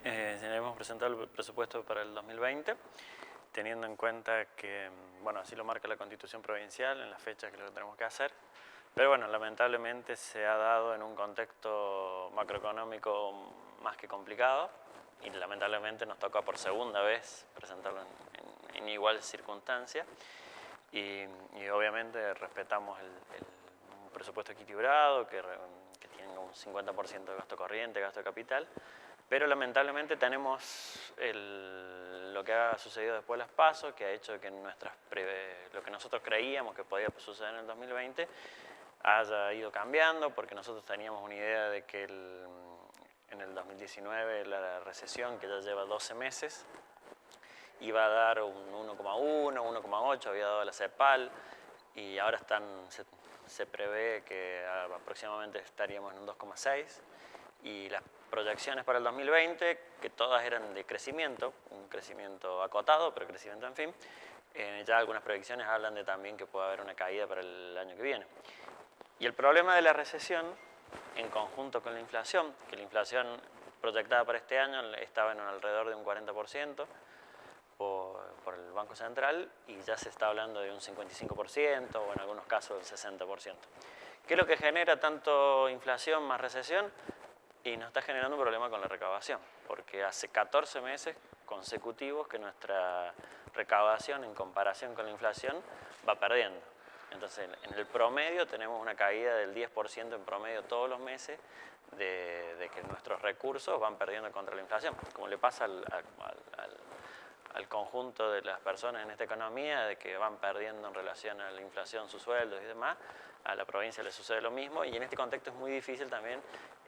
hemos presentado el presupuesto para el 2020, teniendo en cuenta que, bueno, así lo marca la Constitución Provincial en las fechas que lo tenemos que hacer, pero bueno, lamentablemente se ha dado en un contexto macroeconómico más que complicado y lamentablemente nos toca por segunda vez presentarlo en igual circunstancia y obviamente respetamos un presupuesto equilibrado que tiene un 50% de gasto corriente, gasto de capital, pero lamentablemente tenemos lo que ha sucedido después de las PASO, que ha hecho que lo que nosotros creíamos que podía suceder en el 2020 haya ido cambiando, porque nosotros teníamos una idea de que en el 2019 la recesión, que ya lleva 12 meses, iba a dar un 1,1, 1,8, había dado la CEPAL, y ahora se prevé que aproximadamente estaríamos en un 2,6, y las proyecciones para el 2020, que todas eran de crecimiento, un crecimiento acotado, pero crecimiento en fin, ya algunas proyecciones hablan de también que puede haber una caída para el año que viene. Y el problema de la recesión, en conjunto con la inflación, que la inflación proyectada para este año estaba en alrededor de un 40% por el Banco Central, y ya se está hablando de un 55% o en algunos casos del 60%. ¿Qué es lo que genera tanto inflación más recesión? Y nos está generando un problema con la recaudación, porque hace 14 meses consecutivos que nuestra recaudación en comparación con la inflación va perdiendo. Entonces, en el promedio tenemos una caída del 10% en promedio todos los meses de que nuestros recursos van perdiendo contra la inflación, como le pasa al conjunto de las personas en esta economía, de que van perdiendo en relación a la inflación sus sueldos y demás. A la provincia le sucede lo mismo, y en este contexto es muy difícil también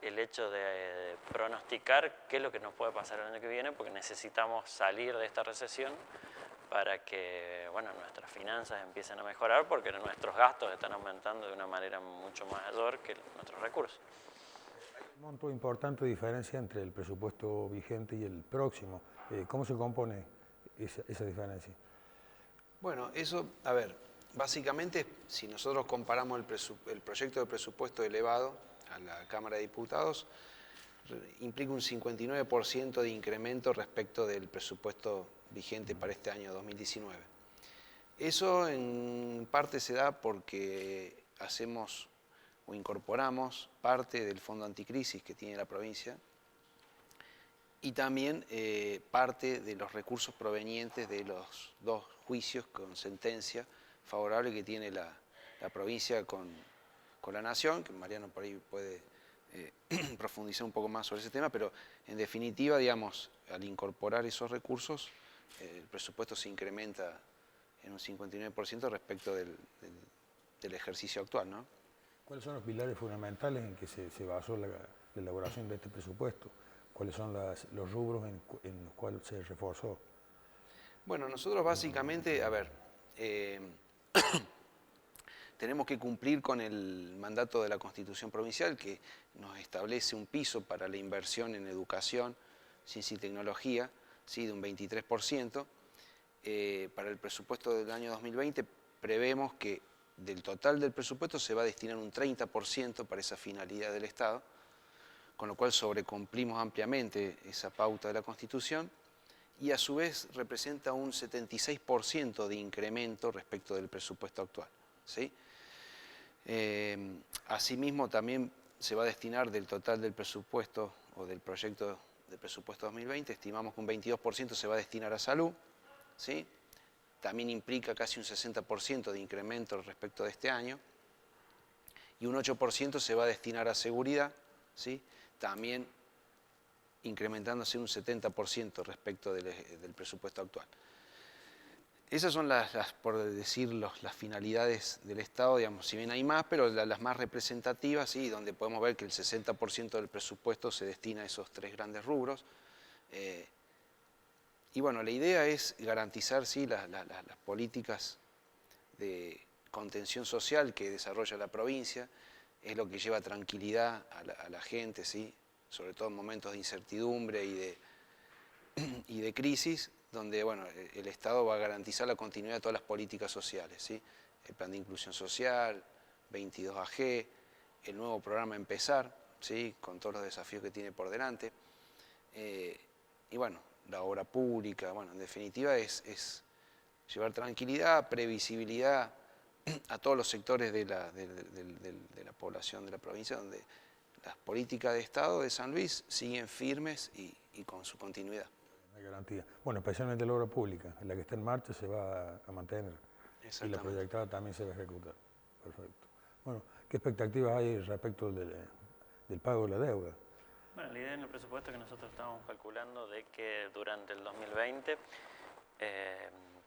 el hecho de pronosticar qué es lo que nos puede pasar el año que viene, porque necesitamos salir de esta recesión para que, bueno, nuestras finanzas empiecen a mejorar, porque nuestros gastos están aumentando de una manera mucho mayor que nuestros recursos. Hay un monto importante de diferencia entre el presupuesto vigente y el próximo. ¿Cómo se compone esa diferencia? Bueno, eso, a ver, básicamente, si nosotros comparamos el proyecto de presupuesto elevado a la Cámara de Diputados, implica un 59% de incremento respecto del presupuesto vigente para este año 2019. Eso en parte se da porque hacemos o incorporamos parte del fondo anticrisis que tiene la provincia y también parte de los recursos provenientes de los dos juicios con sentencia favorable que tiene la provincia con la Nación, que Mariano por ahí puede profundizar un poco más sobre ese tema, pero en definitiva, digamos, al incorporar esos recursos, el presupuesto se incrementa en un 59% respecto del ejercicio actual, ¿no? ¿Cuáles son los pilares fundamentales en que se basó la elaboración de este presupuesto? ¿Cuáles son los rubros en los cuales se reforzó? Bueno, nosotros básicamente, a ver, tenemos que cumplir con el mandato de la Constitución Provincial, que nos establece un piso para la inversión en educación, ciencia y tecnología, ¿sí?, de un 23%. Para el presupuesto del año 2020 prevemos que del total del presupuesto se va a destinar un 30% para esa finalidad del Estado, con lo cual sobrecumplimos ampliamente esa pauta de la Constitución, y a su vez representa un 76% de incremento respecto del presupuesto actual, ¿sí? Asimismo, también se va a destinar del total del presupuesto o del proyecto de presupuesto 2020, estimamos que un 22% se va a destinar a salud, ¿sí? También implica casi un 60% de incremento respecto de este año, y un 8% se va a destinar a seguridad, ¿sí?, también incrementándose un 70% respecto del presupuesto actual. Esas son por decirlo, las finalidades del Estado, digamos, si bien hay más, pero las más representativas, ¿sí?, donde podemos ver que el 60% del presupuesto se destina a esos tres grandes rubros. Y bueno, la idea es garantizar, sí, las políticas de contención social que desarrolla la provincia, es lo que lleva tranquilidad a la gente, ¿sí?, sobre todo en momentos de incertidumbre y de crisis, donde, bueno, el Estado va a garantizar la continuidad de todas las políticas sociales, ¿sí? El plan de inclusión social, 22AG, el nuevo programa Empezar, ¿sí?, con todos los desafíos que tiene por delante. y bueno, la obra pública, bueno, en definitiva es llevar tranquilidad, previsibilidad a todos los sectores de la población de la provincia, donde las políticas de Estado de San Luis siguen firmes y con su continuidad. Hay garantía. Bueno, especialmente la obra pública, la que está en marcha se va a mantener y la proyectada también se va a ejecutar. Perfecto. Bueno, ¿qué expectativas hay respecto del pago de la deuda? Bueno, la idea en el presupuesto que nosotros estamos calculando de que durante el 2020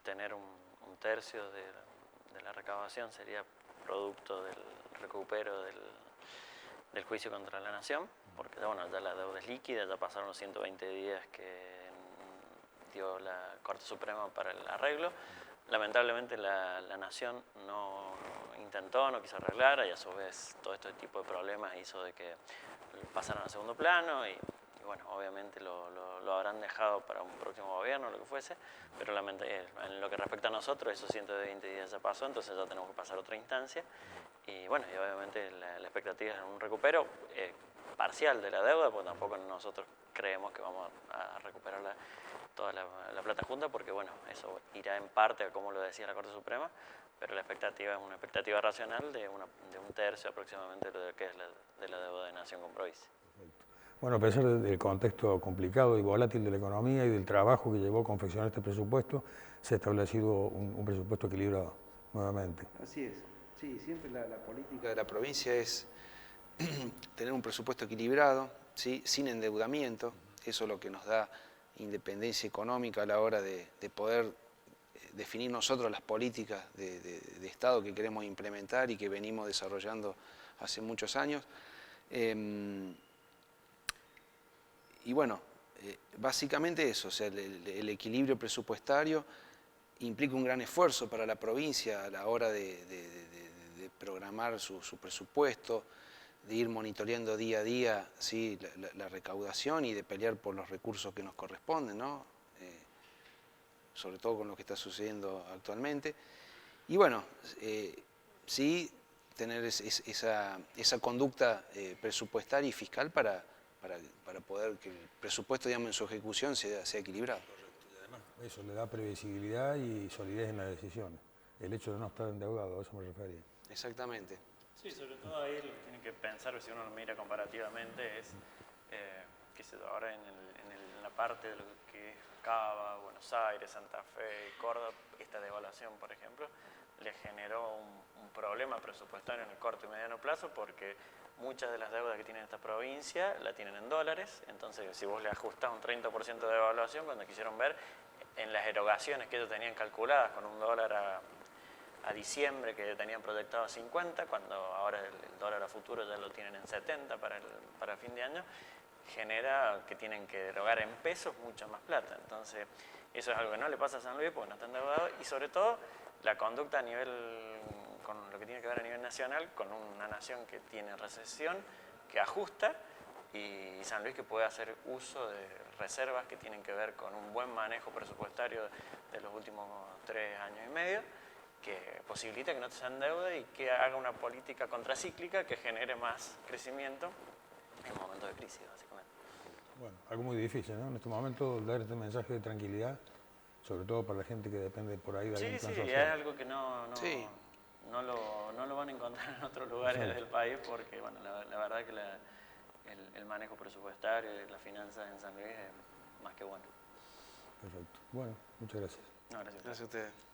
tener un tercio de la recaudación sería producto del recupero del juicio contra la Nación, porque bueno, ya la deuda es líquida, ya pasaron los 120 días que dio la Corte Suprema para el arreglo. Lamentablemente la Nación no intentó, no quiso arreglar, y a su vez todo este tipo de problemas hizo de que pasaran a segundo plano y bueno, obviamente lo habrán dejado para un próximo gobierno o lo que fuese, pero en lo que respecta a nosotros, esos 120 días ya pasó, entonces ya tenemos que pasar a otra instancia y bueno, y obviamente la expectativa es un recupero parcial de la deuda, porque tampoco nosotros creemos que vamos a recuperar toda la plata junta, porque bueno, eso irá en parte a como lo decía la Corte Suprema, pero la expectativa es una expectativa racional de un tercio aproximadamente de lo que es de la deuda de Nación con provincia. Bueno, a pesar del contexto complicado y volátil de la economía y del trabajo que llevó a confeccionar este presupuesto, se ha establecido un presupuesto equilibrado nuevamente. Así es. Sí, siempre la política de la provincia es tener un presupuesto equilibrado, ¿sí? Sin endeudamiento. Eso es lo que nos da independencia económica a la hora de poder definir nosotros las políticas de Estado que queremos implementar y que venimos desarrollando hace muchos años. Y bueno, básicamente eso, o sea, el equilibrio presupuestario implica un gran esfuerzo para la provincia a la hora de programar su presupuesto, de ir monitoreando día a día, ¿sí? la recaudación y de pelear por los recursos que nos corresponden, ¿no? Sobre todo con lo que está sucediendo actualmente. Y bueno, sí tener esa conducta presupuestaria y fiscal para poder que el presupuesto, digamos, en su ejecución sea equilibrado. Correcto. Y además eso le da previsibilidad y solidez en las decisiones. El hecho de no estar endeudado, a eso me refería. Exactamente. Sí, sobre todo ahí lo que tiene que pensar, si uno lo mira comparativamente, es que ahora en la parte de lo que es Cava, Buenos Aires, Santa Fe y Córdoba, esta devaluación, por ejemplo, le generó un problema presupuestario en el corto y mediano plazo, porque muchas de las deudas que tiene esta provincia la tienen en dólares, entonces si vos le ajustás un 30% de devaluación, cuando quisieron ver en las erogaciones que ellos tenían calculadas con un dólar a diciembre, que tenían proyectado a 50, cuando ahora el dólar a futuro ya lo tienen en 70 para fin de año, genera que tienen que erogar en pesos mucha más plata. Entonces, eso es algo que no le pasa a San Luis porque no está endeudado, y sobre todo la conducta con lo que tiene que ver a nivel nacional, con una nación que tiene recesión, que ajusta, y San Luis que puede hacer uso de reservas que tienen que ver con un buen manejo presupuestario de los últimos 3 años y medio, que posibilita que no se endeude y que haga una política contracíclica que genere más crecimiento en momentos de crisis, básicamente. Bueno, algo muy difícil, ¿no? En este momento dar este mensaje de tranquilidad, sobre todo para la gente que depende por ahí de algún plan social. Sí, es algo que no lo van a encontrar en otros lugares del país, porque bueno, la verdad que el manejo presupuestario y las finanzas en San Luis es más que bueno. Perfecto. Bueno, muchas gracias. No, gracias. Gracias a ustedes.